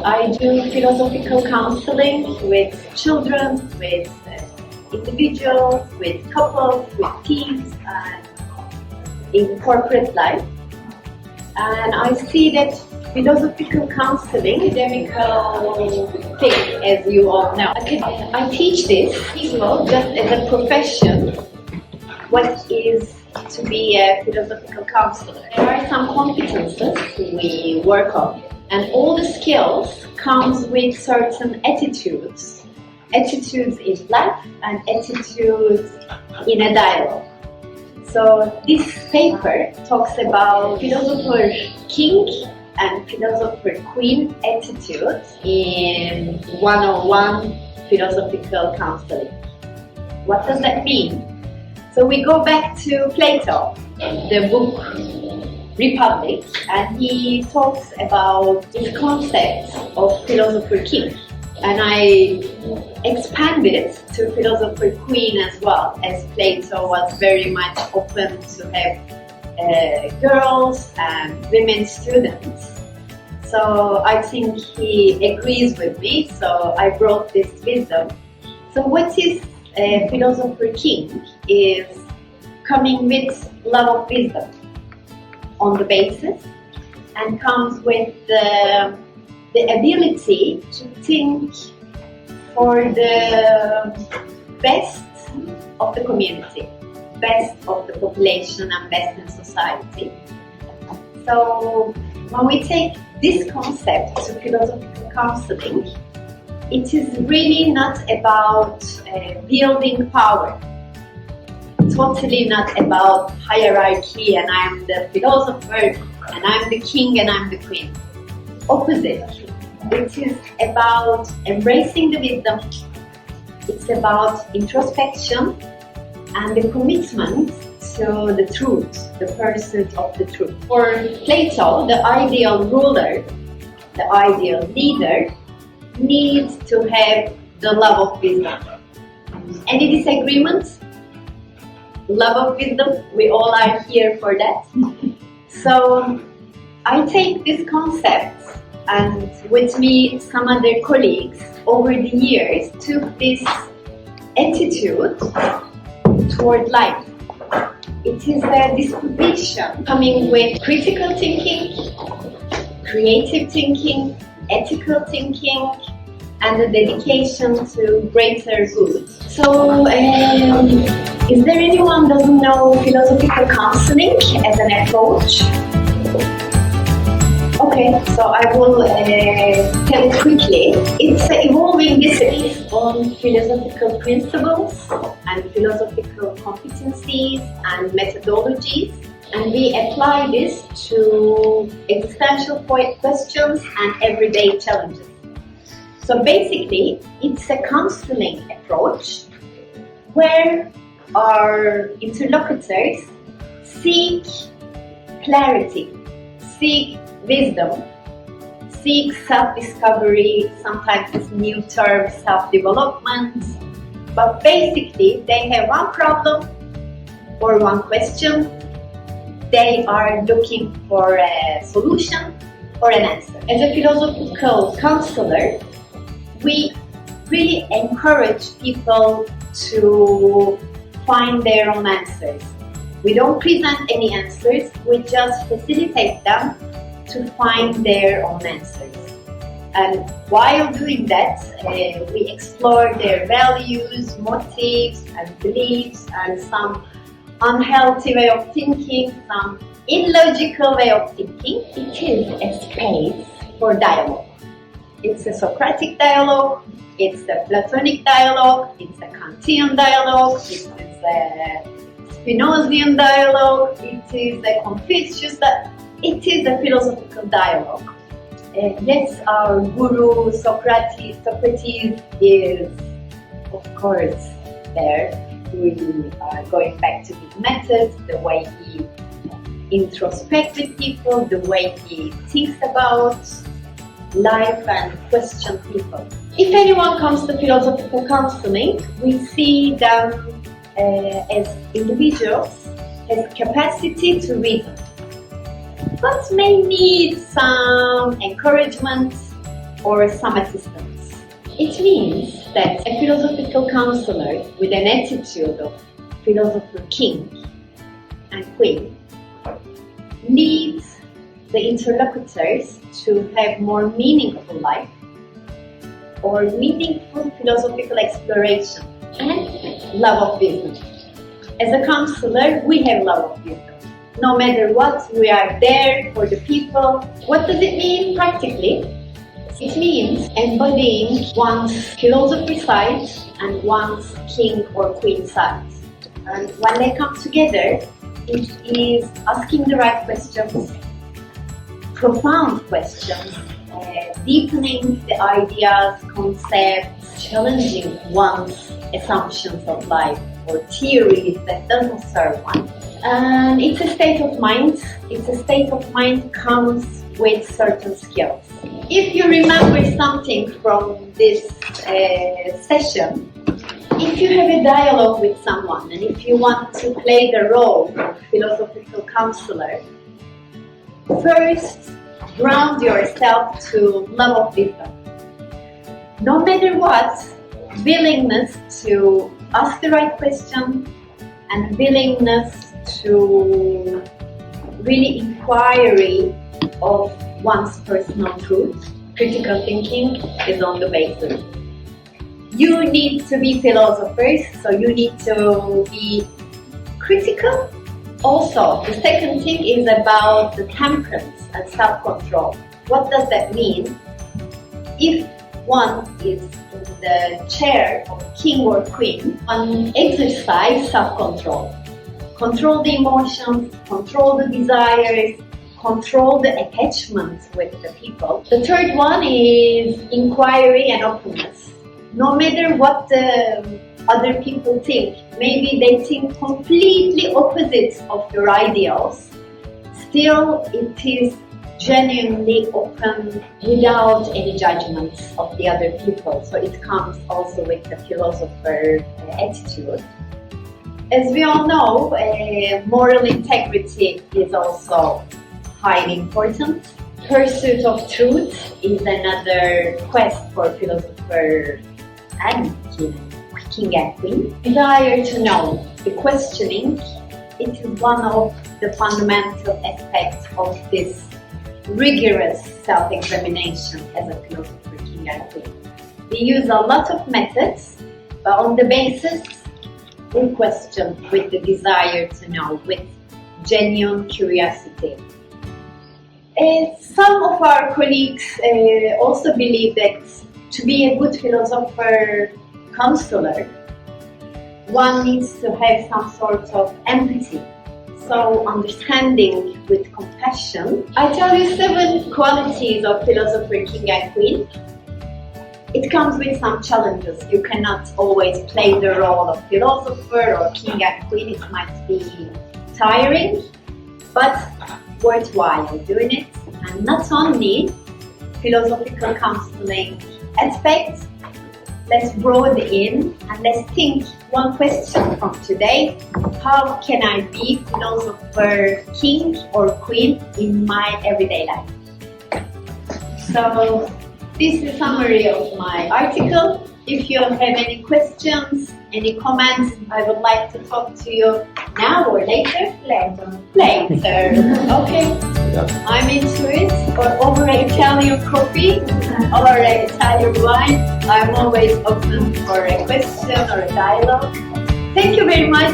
I do philosophical counseling with children, with individuals, with couples, with teams, and in corporate life. And I see that philosophical counseling, academical thing, as you all know. I teach this people just as a profession, what is to be a philosophical counselor. There are some competences we work on, and all the skills comes with certain attitudes. Attitudes in life and attitudes in a dialogue. So this paper talks about Philosopher King and Philosopher Queen attitudes in one-on-one philosophical counseling. What does that mean? So we go back to Plato, the book Republic, and he talks about this concept of Philosopher King. And I expand it to Philosopher Queen as well, as Plato was very much open to have girls and women students. So I think he agrees with me, so I brought this wisdom. So what is Philosopher King is coming with love of wisdom on the basis, and comes with the ability to think for the best of the community, best of the population, and best in society. So when we take this concept to philosophical counseling, it is really not about building power. Totally not about hierarchy and I'm the philosopher and I'm the king and I'm the queen. Opposite. It is about embracing the wisdom. It's about introspection and the commitment to the truth, the pursuit of the truth. For Plato, the ideal ruler, the ideal leader, needs to have the love of wisdom. Any disagreements? Love of wisdom, we all are here for that. So I take this concept, and with me some other colleagues over the years took this attitude toward life. It is a disposition coming with critical thinking, creative thinking, ethical thinking, and the dedication to greater good. So, is there anyone who doesn't know philosophical counseling as an approach? Okay, so I will tell it quickly. It's an evolving discipline on philosophical principles and philosophical competencies and methodologies, and we apply this to existential questions and everyday challenges. So basically, it's a counseling approach where our interlocutors seek clarity, seek wisdom, seek self-discovery, sometimes it's new term, self-development, but basically they have one problem or one question, they are looking for a solution or an answer. As a philosophical counselor, we really encourage people to find their own answers. We don't present any answers, we just facilitate them to find their own answers. And while doing that, we explore their values, motives, and beliefs, and some unhealthy way of thinking, some illogical way of thinking. It is a space for dialogue. It's a Socratic dialogue, it's a Platonic dialogue, it's a Kantian dialogue, it's a Spinozian dialogue, it is a Confucius dialogue, it is a philosophical dialogue. Yes, our guru Socrates is, of course, there. We are going back to his methods, the way he introspects with people, the way he thinks about life and question people. If anyone comes to philosophical counseling, we see them as individuals, has capacity to reason, but may need some encouragement, or some assistance. It means that a philosophical counselor with an attitude of Philosopher King and Queen leads the interlocutors to have more meaningful life or meaningful philosophical exploration and love of wisdom. As a counselor, we have love of wisdom. No matter what, we are there for the people. What does it mean practically? It means embodying one's philosophy side and one's king or queen side. And when they come together, it is asking the right questions, profound questions, deepening the ideas, concepts, challenging one's assumptions of life or theories that doesn't serve one. And it's a state of mind. It's a state of mind comes with certain skills. If you remember something from this session, if you have a dialogue with someone and if you want to play the role of philosophical counselor, first ground yourself to love of wisdom. No matter what, willingness to ask the right question and willingness to really inquiry of one's personal truth. Critical thinking is on the basis. You need to be philosophers, so you need to be critical. Also, the second thing is about the temperance and self-control. What does that mean? If one is in the chair of king or queen, one exercise self-control. Control the emotions, control the desires, control the attachment with the people. The third one is inquiry and openness. No matter what the other people think, maybe they think completely opposite of your ideals, still it is genuinely open without any judgments of the other people. So it comes also with the philosopher attitude. As we all know, moral integrity is also highly important. Pursuit of truth is another quest for philosopher and king and queen. Desire to know, the questioning, it is one of the fundamental aspects of this rigorous self-examination as a philosopher king and queen. We use a lot of methods, but on the basis we question with the desire to know, with genuine curiosity. Some of our colleagues also believe that to be a good philosopher counselor, one needs to have some sort of empathy. So understanding with compassion. I tell you 7 qualities of philosopher king and queen. It comes with some challenges. You cannot always play the role of philosopher or king and queen. It might be tiring, but worthwhile doing it. And not only philosophical counseling aspects, let's broaden in and let's think one question from today. How can I be philosopher king or queen in my everyday life? So this is a summary of my article. If you have any questions, any comments, I would like to talk to you now or later. Later. Okay. Yeah. I'm into it. Or over Italian coffee or Italian wine. I'm always open for a question or a dialogue. Thank you very much.